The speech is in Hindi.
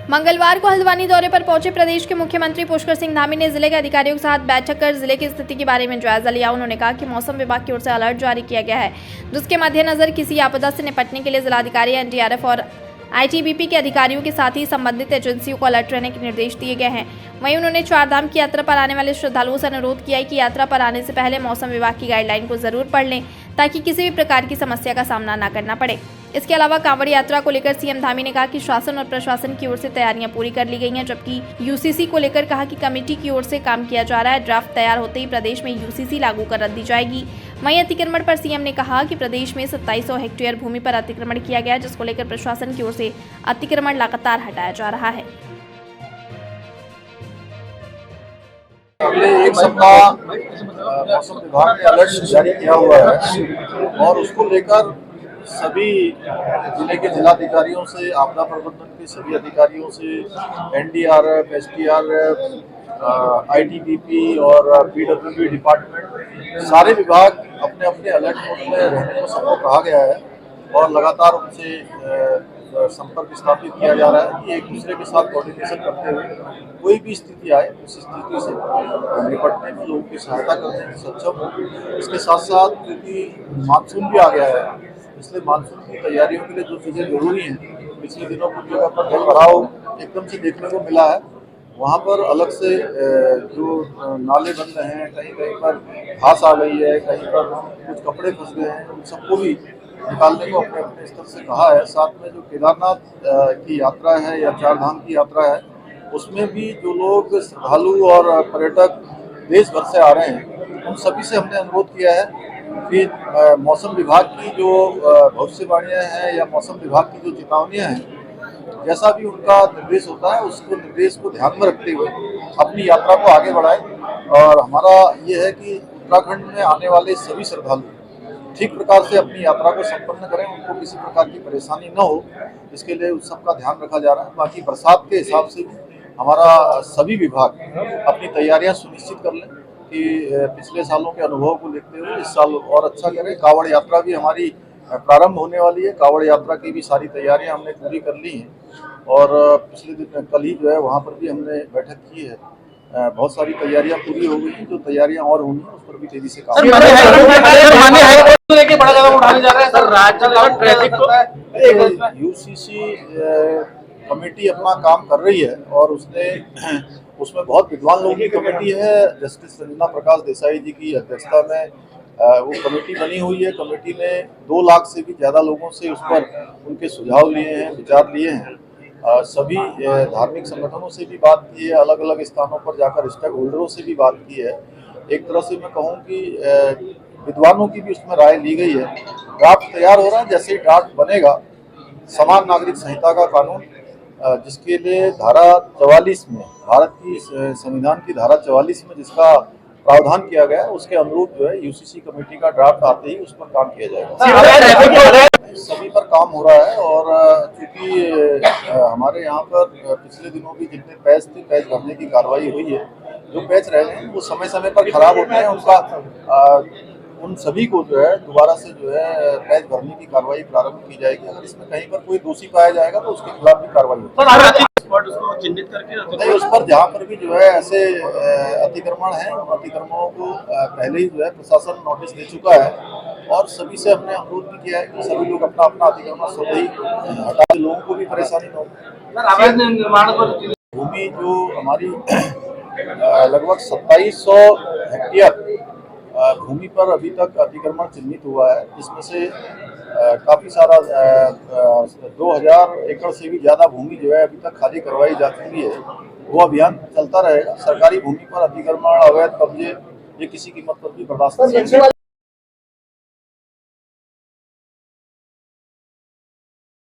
मंगलवार को हल्द्वानी दौरे पर पहुंचे प्रदेश के मुख्यमंत्री पुष्कर सिंह धामी ने जिले के अधिकारियों के साथ बैठक कर जिले की स्थिति के बारे में जायजा लिया। उन्होंने कहा कि मौसम विभाग की ओर से अलर्ट जारी किया गया है, जिसके मद्देनजर किसी आपदा से निपटने के लिए जिलाधिकारी, एनडीआरएफ और आईटीबीपी के अधिकारियों के साथ ही संबंधित एजेंसियों को अलर्ट रहने के निर्देश दिए गए हैं। वहीं उन्होंने चारधाम की यात्रा पर आने वाले श्रद्धालुओं से अनुरोध किया है कि यात्रा पर आने से पहले मौसम विभाग की गाइडलाइन को जरूर पढ़ लें, ताकि किसी भी प्रकार की समस्या का सामना न करना पड़े। इसके अलावा कांवड़ यात्रा को लेकर सीएम धामी ने कहा कि शासन और प्रशासन की ओर से तैयारियां पूरी कर ली गई हैं, जबकि यूसीसी को लेकर कहा कि कमेटी की ओर से काम किया जा रहा है। ड्राफ्ट तैयार होते ही प्रदेश में यूसीसी लागू कर दी जाएगी। वहीं अतिक्रमण पर सीएम ने कहा कि प्रदेश में 2700 हेक्टेयर भूमि पर अतिक्रमण किया गया, जिसको लेकर प्रशासन की ओर से अतिक्रमण लगातार हटाया जा रहा है। अगले एक सप्ताह मौसम विभाग ने अलर्ट जारी किया हुआ है और उसको लेकर सभी जिले के जिलाधिकारियों से, आपदा प्रबंधन के सभी अधिकारियों से, एनडीआरएफ, एसडीआरएफ, आईटीबीपी और पीडब्ल्यूडी डिपार्टमेंट, सारे विभाग अपने अपने अलर्ट मोड में रहने को सबको कहा गया है और लगातार उनसे संपर्क स्थापित किया जा रहा है कि एक दूसरे के साथ कोऑर्डिनेशन करते हुए कोई भी स्थिति आए उस स्थिति से निपटने में लोगों की सहायता करने में सक्षम हो। इसके साथ साथ क्योंकि मानसून भी आ गया है, इसलिए मानसून की तैयारियों के लिए जो चीज़ें जरूरी हैं, पिछले दिनों कुछ जगह पर जल भराव एकदम से देखने को मिला है, वहाँ पर अलग से जो नाले बन रहे हैं, कहीं कहीं पर घास आ गई है, कहीं पर कुछ कपड़े फंस गए हैं, उन सबको भी निकालने को अपने अपने स्तर से कहा है। साथ में जो केदारनाथ की यात्रा है या चारधाम की यात्रा है, उसमें भी जो लोग श्रद्धालु और पर्यटक देश भर से आ रहे हैं, उन सभी से हमने अनुरोध किया है कि मौसम विभाग की जो भविष्यवाणियाँ हैं या मौसम विभाग की जो चेतावनियाँ हैं, जैसा भी उनका निर्देश होता है, उसको निर्देश को ध्यान में रखते हुए अपनी यात्रा को आगे बढ़ाएं। और हमारा ये है कि उत्तराखंड में आने वाले सभी श्रद्धालु ठीक प्रकार से अपनी यात्रा को संपन्न करें, उनको किसी प्रकार की परेशानी न हो, इसके लिए उस सब का ध्यान रखा जा रहा है। बाकी बरसात के हिसाब से भी हमारा सभी विभाग अपनी तैयारियां सुनिश्चित कर लें कि पिछले सालों के अनुभव को देखते हुए इस साल और अच्छा करें। कांवड़ यात्रा भी हमारी प्रारंभ होने वाली है, कांवड़ यात्रा की भी सारी तैयारियां हमने पूरी कर ली हैं और पिछले दिन कल ही जो है वहाँ पर भी हमने बैठक की है। बहुत सारी तैयारियां पूरी हो गई हैं, जो तैयारियां और होंगी उस पर भी तेजी से काम यूसीसी कमेटी अपना काम कर रही है और उसमें बहुत विद्वान लोगों की कमेटी है। जस्टिस रंजना प्रकाश देसाई जी की अध्यक्षता में वो कमेटी बनी हुई है। कमेटी ने 2 लाख से भी ज़्यादा लोगों से उस पर उनके सुझाव लिए हैं, विचार लिए हैं। सभी धार्मिक संगठनों से भी बात की है, अलग अलग स्थानों पर जाकर स्टेक होल्डरों से भी बात की है। एक तरह से मैं कहूँ कि विद्वानों की भी उसमें राय ली गई है। ड्राफ्ट तैयार हो रहा है, जैसे ही ड्राफ्ट बनेगा समान नागरिक संहिता का कानून, जिसके लिए धारा 44 में, भारत की संविधान की धारा 44 में जिसका प्रावधान किया गया है, उसके अनुरूप जो है यूसीसी कमेटी का ड्राफ्ट आते ही उस पर काम किया जाएगा। सभी पर काम हो रहा है और चूंकि हमारे यहाँ पर पिछले दिनों भी जितने पैच थे, पैच भरने की कार्रवाई हुई है। जो पैच रह गए हैं वो समय समय पर खराब होते हैं, उन सभी को जो है दोबारा से जो है पैच भरने की कार्रवाई प्रारंभ की जाएगी। अगर इसमें कहीं पर कोई दोषी पाया जाएगा तो उसके खिलाफ भी कार्रवाई होगी। चिन्हित करके नहीं, उस पर जहाँ पर भी जो है ऐसे अतिक्रमण है, उन अतिक्रमणों को पहले ही जो है प्रशासन नोटिस दे चुका है और सभी से हमने अनुरोध भी किया है कि सभी लोग अपना अपना अतिक्रमण स्वतः ही हटा, लोगों को भी परेशानी न हो। भूमि जो हमारी लगभग 2700 हेक्टेयर भूमि पर अभी तक अतिक्रमण चिन्हित हुआ है, जिसमें से काफ़ी सारा 2000 एकड़ से भी ज़्यादा भूमि जो है अभी तक खाली करवाई जा चुकी है। वो अभियान चलता रहेगा। सरकारी भूमि पर अतिक्रमण, अवैध कब्जे ये किसी कीमत पर भी बर्दाश्त नहीं।